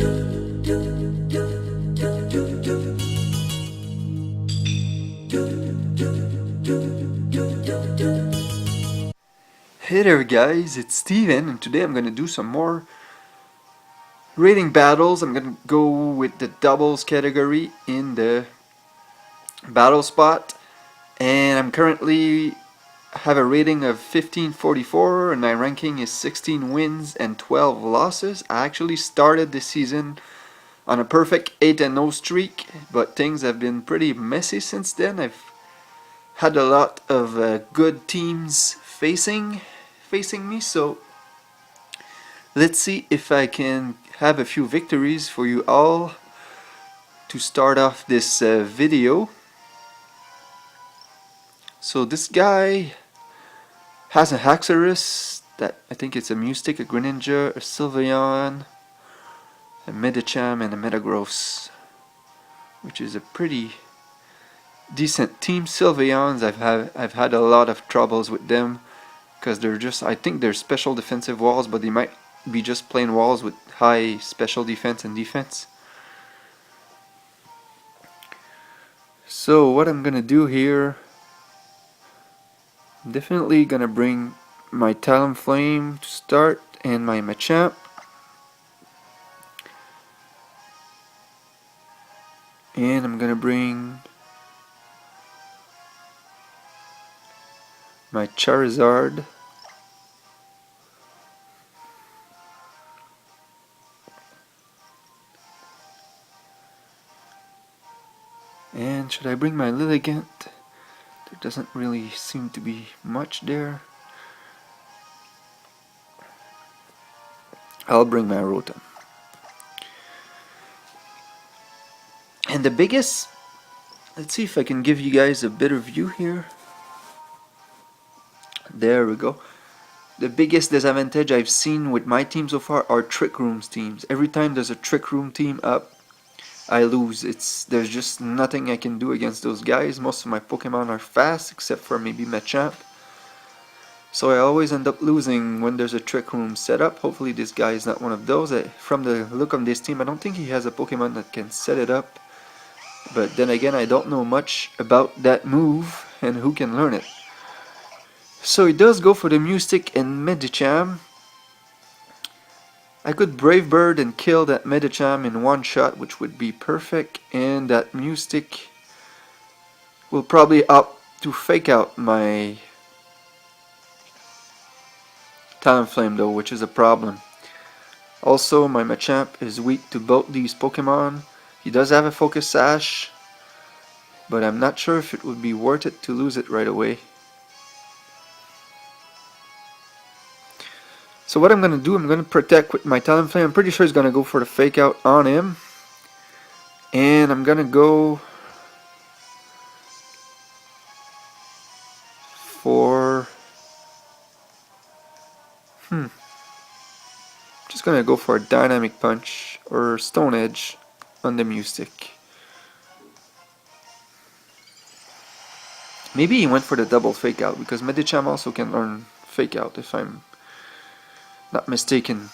Hey there guys, it's Steven, and today I'm going to do some more rating battles. I'm going to go with the doubles category in the battle spot, and I'm currently have a rating of 1544 and my ranking is 16 wins and 12 losses. I actually started this season on a perfect 8-0 streak, but things have been pretty messy since then. I've had a lot of good teams facing me, so let's see if I can have a few victories for you all to start off this video. So this guy has a Haxorus, that I think it's a Mystic, a Greninja, a Sylveon, a Medicham, and a Metagross, which is a pretty decent team. Sylveons, I've had a lot of troubles with them because they're just, I think they're special defensive walls, but they might be just plain walls with high special defense and defense. So what I'm gonna do here, I'm definitely gonna bring my Talonflame to start and my Machamp. And I'm gonna bring my Charizard. And should I bring my Lilligant? There doesn't really seem to be much there. I'll bring my Rotom. And the biggest, let's see if I can give you guys a better view here. There we go. The biggest disadvantage I've seen with my team so far are Trick Rooms teams. Every time there's a Trick Room team up, I lose. There's just nothing I can do against those guys. Most of my Pokemon are fast, except for maybe Machamp. So I always end up losing when there's a Trick Room set up. Hopefully this guy is not one of those. From the look of this team, I don't think he has a Pokemon that can set it up. But then again, I don't know much about that move and who can learn it. So he does go for the Mystic and Medicham. I could Brave Bird and kill that Medicham in one shot, which would be perfect, and that Mystic will probably opt to fake out my Talonflame though, which is a problem. Also, my Machamp is weak to both these Pokemon. He does have a Focus Sash, but I'm not sure if it would be worth it to lose it right away. So what I'm going to do, I'm going to protect with my Talonflame. I'm pretty sure he's going to go for the fake out on him. And I'm going to go for... Just going to go for a Dynamic Punch or Stone Edge on the Mystic. Maybe he went for the double fake out because Medicham also can learn fake out if I'm not mistaken.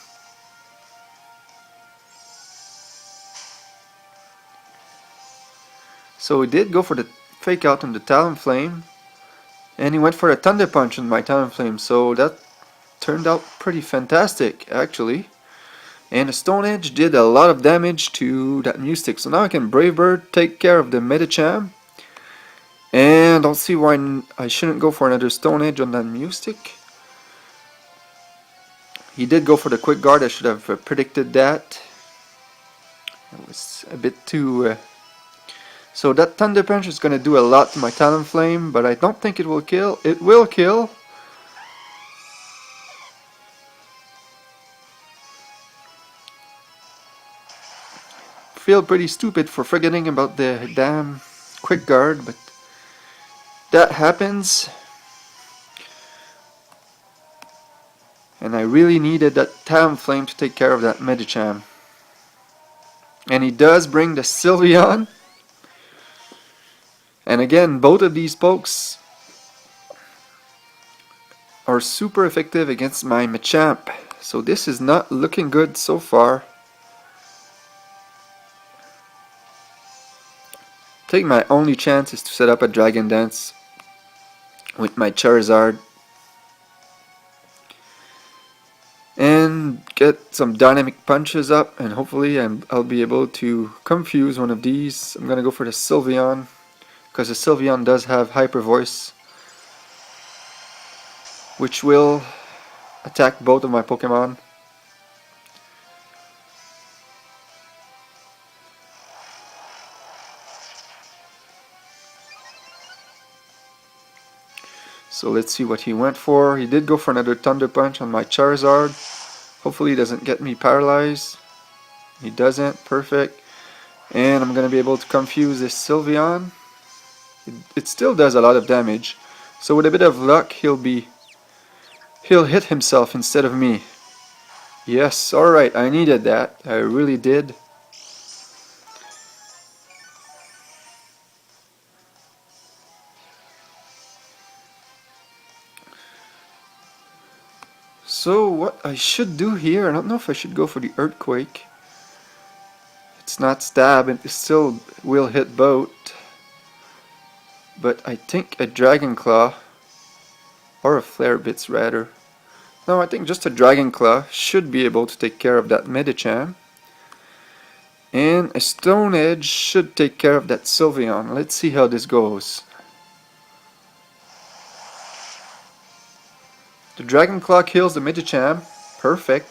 So he did go for the fake out on the Talonflame, and he went for a Thunder Punch on my Talonflame, so that turned out pretty fantastic actually. And the Stone Edge did a lot of damage to that Mystic, so now I can Brave Bird, take care of the Medicham, and don't see why I shouldn't go for another Stone Edge on that Mystic. He did go for the Quick Guard. I should have predicted that. It was a bit too... So that Thunder Punch is going to do a lot to my Talonflame, but I don't think it will kill. It will kill. Feel pretty stupid for forgetting about the damn Quick Guard, but that happens. And I really needed that Talonflame to take care of that Medicham. And he does bring the Sylveon. And again, both of these pokes are super effective against my Machamp. So this is not looking good so far. I think my only chance is to set up a Dragon Dance with my Charizard and get some dynamic punches up, and hopefully I'll be able to confuse one of these. I'm gonna go for the Sylveon because the Sylveon does have Hyper Voice, which will attack both of my Pokemon. So let's see what he went for. He did go for another Thunder Punch on my Charizard. Hopefully he doesn't get me paralyzed. He doesn't. Perfect. And I'm gonna be able to confuse this Sylveon. It still does a lot of damage. So with a bit of luck, he'll hit himself instead of me. Yes, alright, I needed that. I really did. So what I should do here, I don't know if I should go for the Earthquake. It's not stab, and it still will hit both. But I think a Dragon Claw, or a Flare Blitz rather. No, I think just a Dragon Claw should be able to take care of that Medicham. And a Stone Edge should take care of that Sylveon. Let's see how this goes. The Dragon Claw kills the Medicham. Perfect.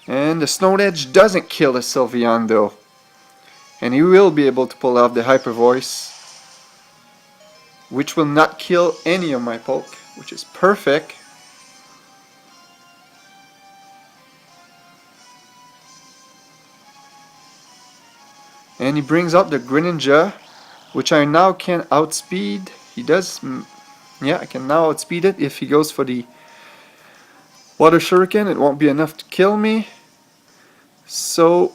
And the Stone Edge doesn't kill the Sylveon though. And he will be able to pull off the Hyper Voice, which will not kill any of my Poke, which is perfect. And he brings up the Greninja, which I now can outspeed. He does, yeah, I can now outspeed it. If he goes for the Water Shuriken, it won't be enough to kill me. So,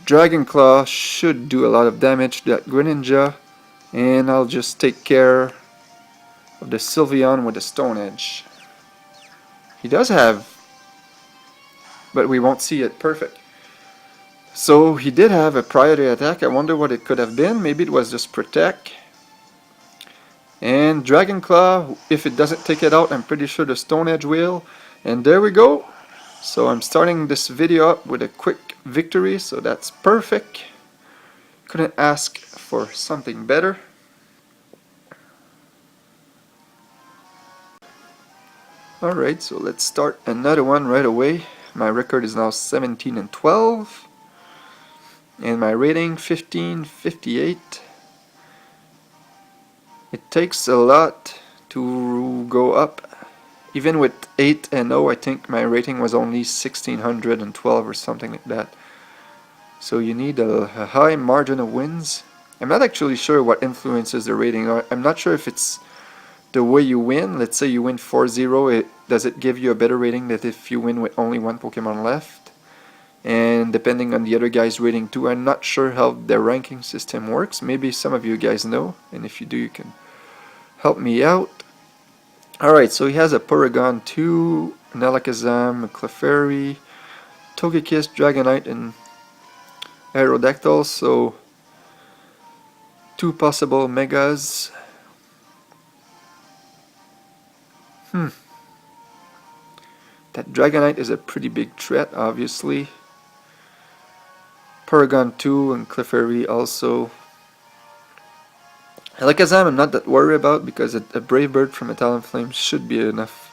Dragon Claw should do a lot of damage to that Greninja. And I'll just take care of the Sylveon with the Stone Edge. He does have, but we won't see it. Perfect. So he did have a priority attack. I wonder what it could have been. Maybe it was just Protect. And Dragon Claw, if it doesn't take it out, I'm pretty sure the Stone Edge will. And there we go. So I'm starting this video up with a quick victory, so that's perfect. Couldn't ask for something better. Alright, so let's start another one right away. My record is now 17-12. And my rating 1558. It takes a lot to go up. Even with 8-0, I think my rating was only 1612 or something like that. So you need a high margin of wins. I'm not actually sure what influences the rating. I'm not sure if it's the way you win. Let's say you win 4-0, does it give you a better rating than if you win with only one Pokemon left? And depending on the other guy's rating too, I'm not sure how their ranking system works. Maybe some of you guys know, and if you do, you can help me out. Alright, so he has a Porygon 2, an Alakazam, a Clefairy, Togekiss, Dragonite, and Aerodactyl, so 2 possible Megas. That Dragonite is a pretty big threat, obviously. Porygon 2 and Clefairy also. Alakazam I'm not that worried about because a Brave Bird from a Talonflame should be enough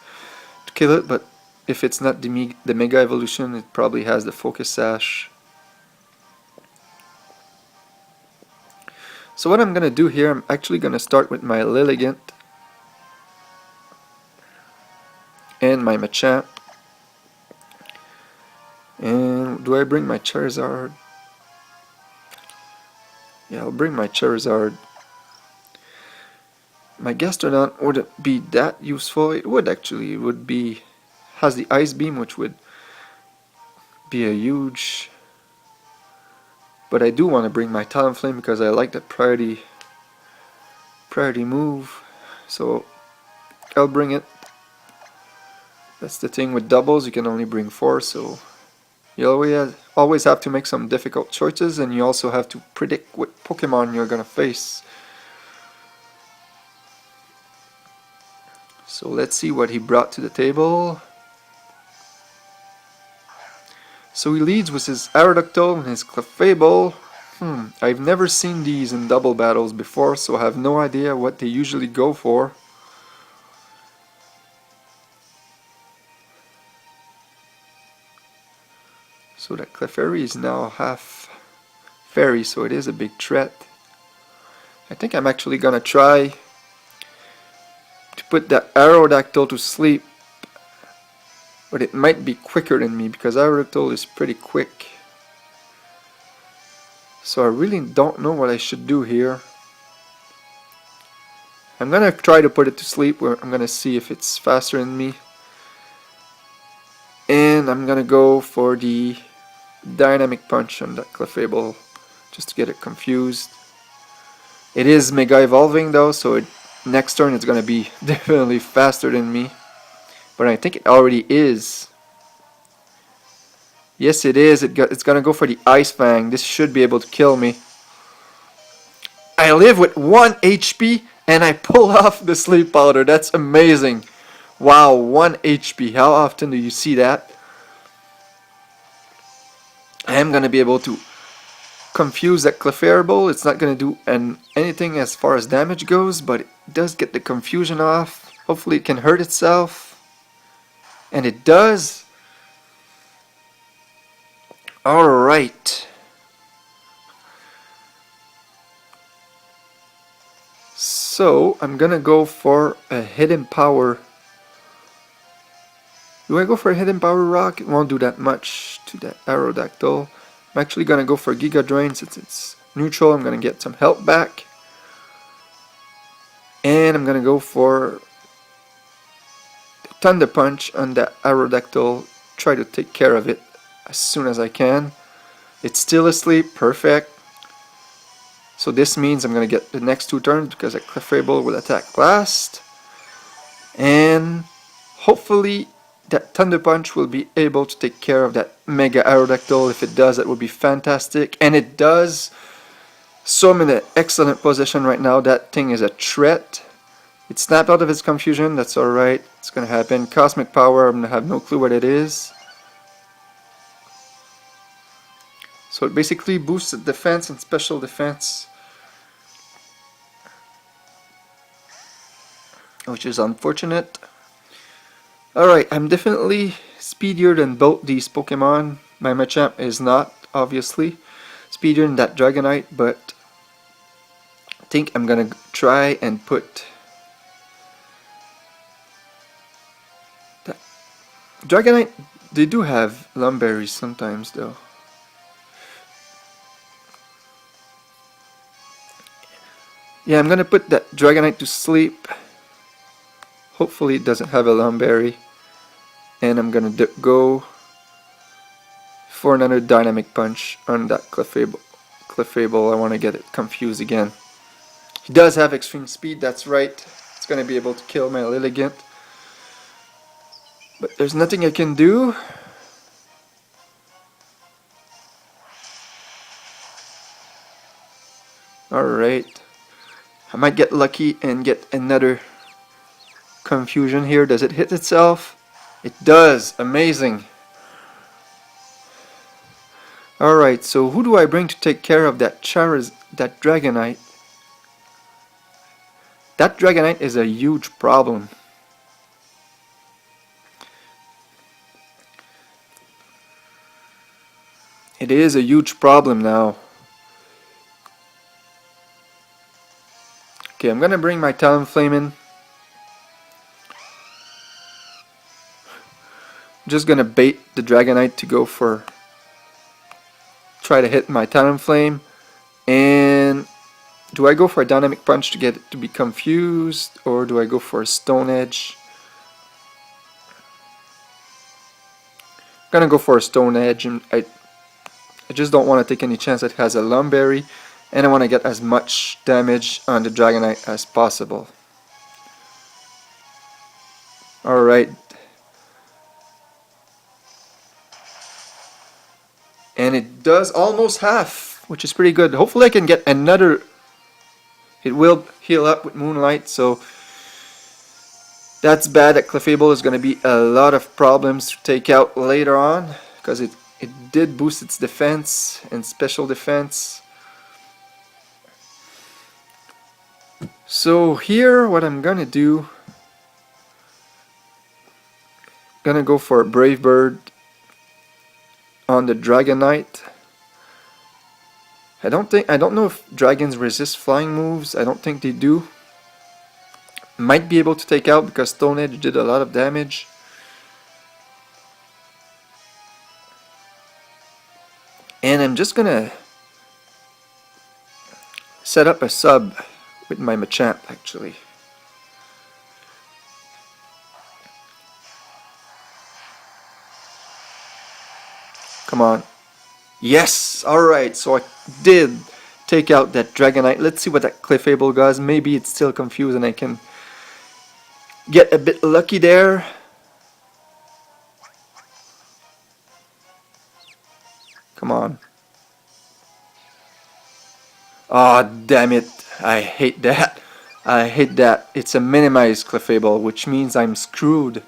to kill it, but if it's not the Mega Evolution, it probably has the Focus Sash. So what I'm going to do here, I'm actually going to start with my Lilligant and my Machamp. And do I bring my Charizard? Yeah, I'll bring my Charizard. My Gastrodon wouldn't be that useful. It would actually. It would be, has the Ice Beam, which would be a huge. But I do want to bring my Talonflame because I like that priority move. So I'll bring it. That's the thing with doubles, you can only bring 4, so you always have to make some difficult choices, and you also have to predict what Pokemon you're gonna face. So let's see what he brought to the table. So he leads with his Aerodactyl and his Clefable. I've never seen these in double battles before, so I have no idea what they usually go for. So that Clefairy is now half fairy, so it is a big threat. I think I'm actually gonna try to put that Aerodactyl to sleep, but it might be quicker than me because Aerodactyl is pretty quick. So I really don't know what I should do here. I'm gonna try to put it to sleep, where I'm gonna see if it's faster than me. And I'm gonna go for the Dynamic Punch on that Clefable, just to get it confused. It is Mega Evolving though, so next turn it's gonna be definitely faster than me. But I think it already is. Yes, it is. It's gonna go for the Ice Fang. This should be able to kill me. I live with 1 HP and I pull off the Sleep Powder. That's amazing. Wow, 1 HP. How often do you see that? I am gonna be able to confuse that Clefairy. It's not gonna do anything as far as damage goes, but it does get the confusion off. Hopefully it can hurt itself. And it does. Alright. So I'm gonna go for a Hidden Power. Do I go for a Hidden Power Rock? It won't do that much to that Aerodactyl. I'm actually gonna go for Giga Drain since it's neutral. I'm gonna get some health back. And I'm gonna go for Thunder Punch on that Aerodactyl. Try to take care of it as soon as I can. It's still asleep, perfect. So this means I'm gonna get the next 2 turns because a Clefairy will attack last. And hopefully that Thunder Punch will be able to take care of that Mega Aerodactyl. If it does, that would be fantastic. And it does. So I'm in an excellent position right now. That thing is a threat. It snapped out of its confusion, that's alright. It's gonna happen. Cosmic Power, I'm gonna have no clue what it is. So it basically boosts the defense and special defense, which is unfortunate. Alright, I'm definitely speedier than both these Pokemon. My Machamp is not, obviously, speedier than that Dragonite, but I think I'm gonna try and put that Dragonite. They do have Lumberries sometimes though. Yeah, I'm gonna put that Dragonite to sleep. Hopefully it doesn't have a Lumberry. And I'm gonna go for another Dynamic Punch on that Clefable. I want to get it confused again. He does have extreme speed, that's right. It's gonna be able to kill my Lilligant. But there's nothing I can do. Alright. I might get lucky and get another confusion here. Does it hit itself? It does. Amazing. Alright, so who do I bring to take care of that Dragonite? That Dragonite is a huge problem. It is a huge problem now. Okay, I'm gonna bring my Talonflame in. I'm just gonna bait the Dragonite to go for, try to hit my Talonflame. And do I go for a Dynamic Punch to get it to be confused, or do I go for a Stone Edge? I'm gonna go for a Stone Edge, and I just don't want to take any chance that it has a Lumberry, and I want to get as much damage on the Dragonite as possible. Alright, does almost half, which is pretty good. Hopefully I can get another. It will heal up with Moonlight, so that's bad. That Clefable is going to be a lot of problems to take out later on, because it did boost its defense and special defense. So here, what I'm gonna do, gonna go for a Brave Bird on the Dragonite. I don't know if dragons resist flying moves. I don't think they do. Might be able to take out because Stone Edge did a lot of damage. And I'm just gonna set up a sub with my Machamp actually. Come on. Yes! Alright, so I did take out that Dragonite. Let's see what that Clefable does. Maybe it's still confused and I can get a bit lucky there. Come on. Ah, oh, damn it. I hate that. I hate that. It's a minimized Clefable, which means I'm screwed.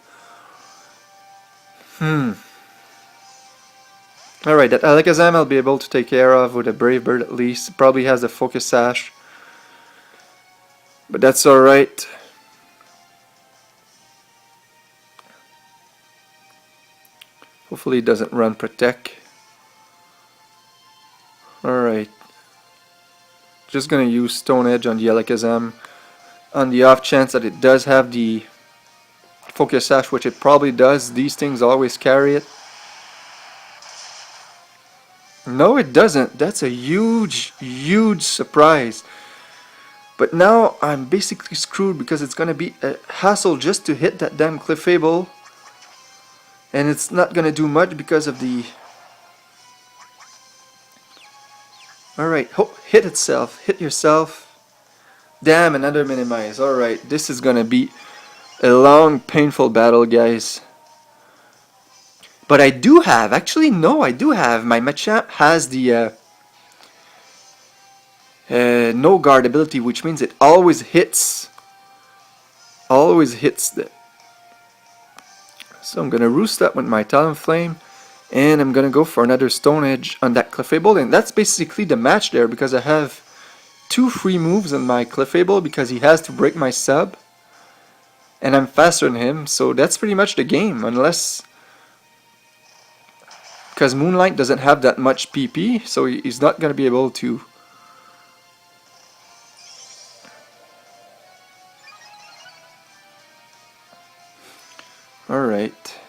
Alright, that Alakazam I'll be able to take care of with a Brave Bird at least. It probably has a Focus Sash. But that's alright. Hopefully it doesn't run Protect. Alright. Just gonna use Stone Edge on the Alakazam on the off chance that it does have the Focus Sash, which it probably does. These things always carry it. No, it doesn't. That's a huge, huge surprise. But now I'm basically screwed because it's gonna be a hassle just to hit that damn Clefable. And it's not gonna do much because of the... Alright, hit itself. Hit yourself. Damn, another minimize. Alright, this is gonna be a long, painful battle, guys. But I do have, actually no, I do have, my Machamp has the no guard ability, which means it always hits. Always hits the... So I'm gonna roost up with my Talonflame, and I'm gonna go for another Stone Edge on that Clefable, and that's basically the match there, because I have 2 free moves on my Clefable, because he has to break my sub, and I'm faster than him, so that's pretty much the game, unless... Because Moonlight doesn't have that much PP, so he's not going to be able to... Alright.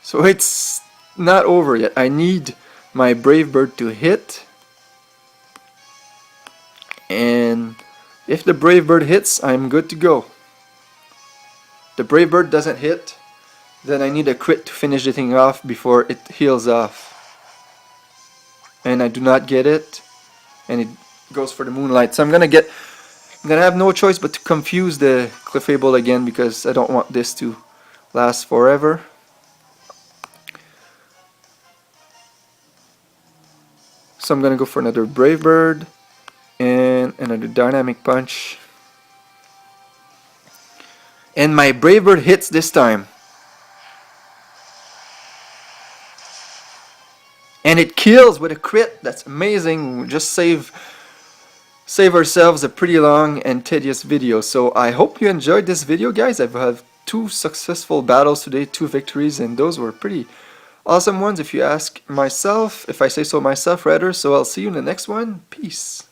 So it's not over yet. I need my Brave Bird to hit. And if the Brave Bird hits, I'm good to go. The Brave Bird doesn't hit, then I need a crit to finish the thing off before it heals off. And I do not get it, and it goes for the Moonlight. So I'm gonna have no choice but to confuse the Clefable again, because I don't want this to last forever. So I'm gonna go for another Brave Bird and another Dynamic Punch. And my Brave Bird hits this time. And it kills with a crit. That's amazing. We just save ourselves a pretty long and tedious video. So I hope you enjoyed this video, guys. I've had 2 successful battles today, 2 victories, and those were pretty awesome ones if you ask myself, if I say so myself rather. So I'll see you in the next one. Peace.